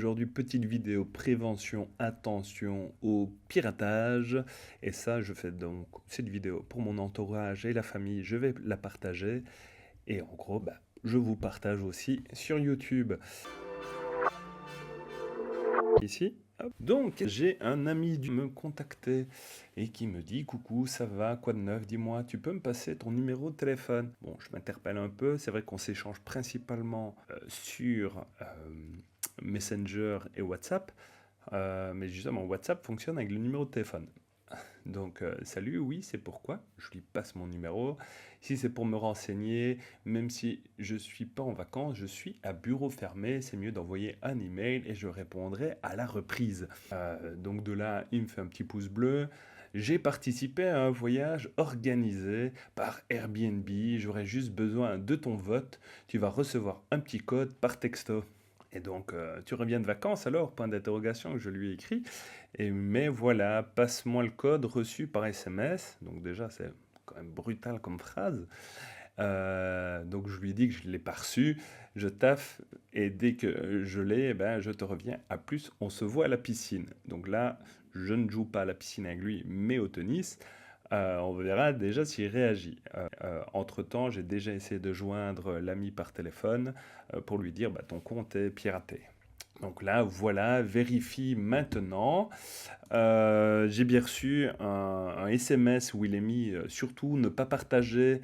aujourd'hui, petite vidéo prévention, attention au piratage. Et ça, je fais donc cette vidéo pour mon entourage et la famille. Je vais la partager. Et en gros, je vous partage aussi sur YouTube. Ici. Hop. Donc, j'ai un ami qui me contacter et qui me dit: coucou, ça va, quoi de neuf? Dis-moi, tu peux me passer ton numéro de téléphone? Bon, je m'interpelle un peu. C'est vrai qu'on s'échange principalement sur Messenger et WhatsApp. Mais justement, WhatsApp fonctionne avec le numéro de téléphone. Donc, salut, oui, c'est pourquoi. Je lui passe mon numéro. Si c'est pour me renseigner, même si je ne suis pas en vacances, je suis à bureau fermé, c'est mieux d'envoyer un email et je répondrai à la reprise. Donc de là, il me fait un petit pouce bleu. J'ai participé à un voyage organisé par Airbnb. J'aurais juste besoin de ton vote. Tu vas recevoir un petit code par texto. Et donc, tu reviens de vacances alors? Point d'interrogation que je lui ai écrit. Mais voilà, passe-moi le code reçu par SMS. Donc déjà, c'est quand même brutal comme phrase. Donc je lui dis que je ne l'ai pas reçu, je taffe, et dès que je l'ai, je te reviens. À plus, on se voit à la piscine. Donc là, je ne joue pas à la piscine avec lui, mais au tennis. On verra déjà s'il réagit. Entre-temps, j'ai déjà essayé de joindre l'ami par téléphone pour lui dire ton compte est piraté. Donc là, voilà, vérifie maintenant. J'ai bien reçu un SMS où il est mis surtout ne pas partager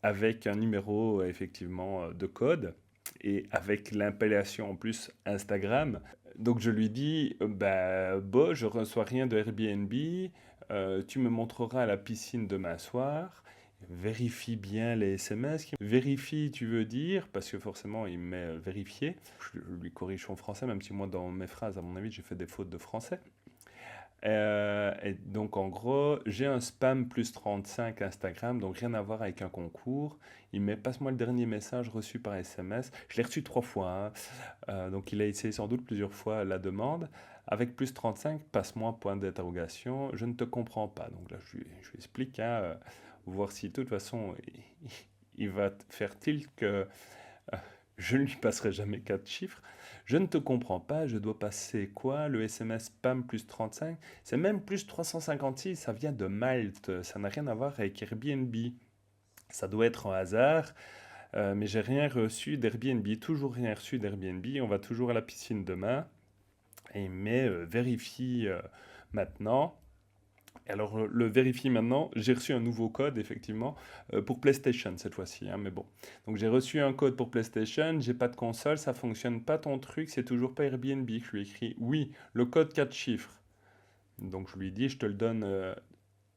avec un numéro effectivement de code et avec l'appellation en plus Instagram. Donc je lui dis je reçois rien de Airbnb, tu me montreras à la piscine demain soir. Vérifie bien les SMS. Vérifie, tu veux dire, parce que forcément il me met vérifier. Je lui corrige son français, même si moi dans mes phrases, à mon avis, j'ai fait des fautes de français. Et donc en gros, j'ai un spam plus 35 Instagram, donc rien à voir avec un concours. Il met passe-moi le dernier message reçu par SMS. Je l'ai reçu 3 fois, hein. Donc il a essayé sans doute plusieurs fois la demande. Avec plus 35, passe-moi point d'interrogation, je ne te comprends pas. Donc là je lui explique, hein, voir si de toute façon il va faire tilt que je ne lui passerai jamais 4 chiffres. Je ne te comprends pas, je dois passer quoi? Le SMS spam plus 35? C'est même plus 356, ça vient de Malte, ça n'a rien à voir avec Airbnb. Ça doit être un hasard, mais j'ai rien reçu d'Airbnb, toujours rien reçu d'Airbnb. On va toujours à la piscine demain. Mais vérifie maintenant. Alors, le vérifie maintenant, j'ai reçu un nouveau code, effectivement, pour PlayStation cette fois-ci, hein, mais bon. Donc, j'ai reçu un code pour PlayStation, j'ai pas de console, ça fonctionne pas ton truc, c'est toujours pas Airbnb. Je lui ai écrit, oui, le code 4 chiffres. Donc, je lui ai dit, je te le donne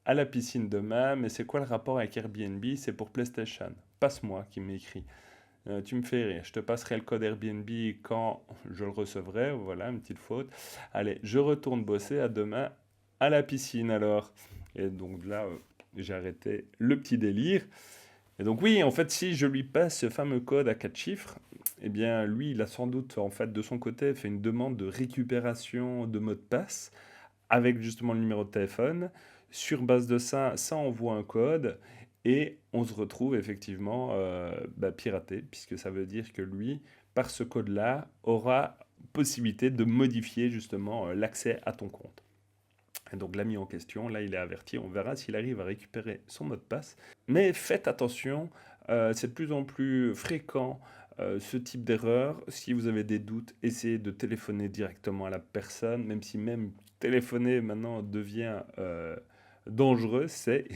à la piscine demain, mais c'est quoi le rapport avec Airbnb? C'est pour PlayStation. Passe-moi, qui m'écrit. Tu me fais rire, je te passerai le code Airbnb quand je le recevrai, voilà, une petite faute. Allez, je retourne bosser, à demain, à la piscine alors. Et donc là, j'ai arrêté le petit délire. Et donc oui, en fait, si je lui passe ce fameux code à 4 chiffres, eh bien lui, il a sans doute, en fait, de son côté, fait une demande de récupération de mot de passe avec justement le numéro de téléphone. Sur base de ça, ça envoie un code et on se retrouve effectivement piraté, puisque ça veut dire que lui, par ce code-là, aura possibilité de modifier justement l'accès à ton compte. Et donc l'ami en question, là il est averti, on verra s'il arrive à récupérer son mot de passe. Mais faites attention, c'est de plus en plus fréquent ce type d'erreur. Si vous avez des doutes, essayez de téléphoner directement à la personne, même si même téléphoner maintenant devient dangereux, c'est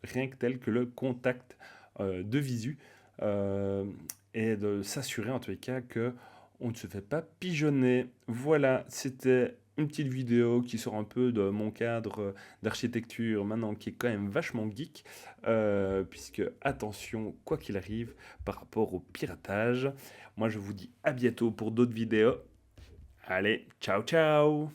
rien que tel que le contact de visu et de s'assurer en tous les cas que on ne se fait pas pigeonner. Voilà, c'était une petite vidéo qui sort un peu de mon cadre d'architecture maintenant qui est quand même vachement geek, puisque attention, quoi qu'il arrive, par rapport au piratage. Moi je vous dis à bientôt pour d'autres vidéos. Allez, ciao ciao!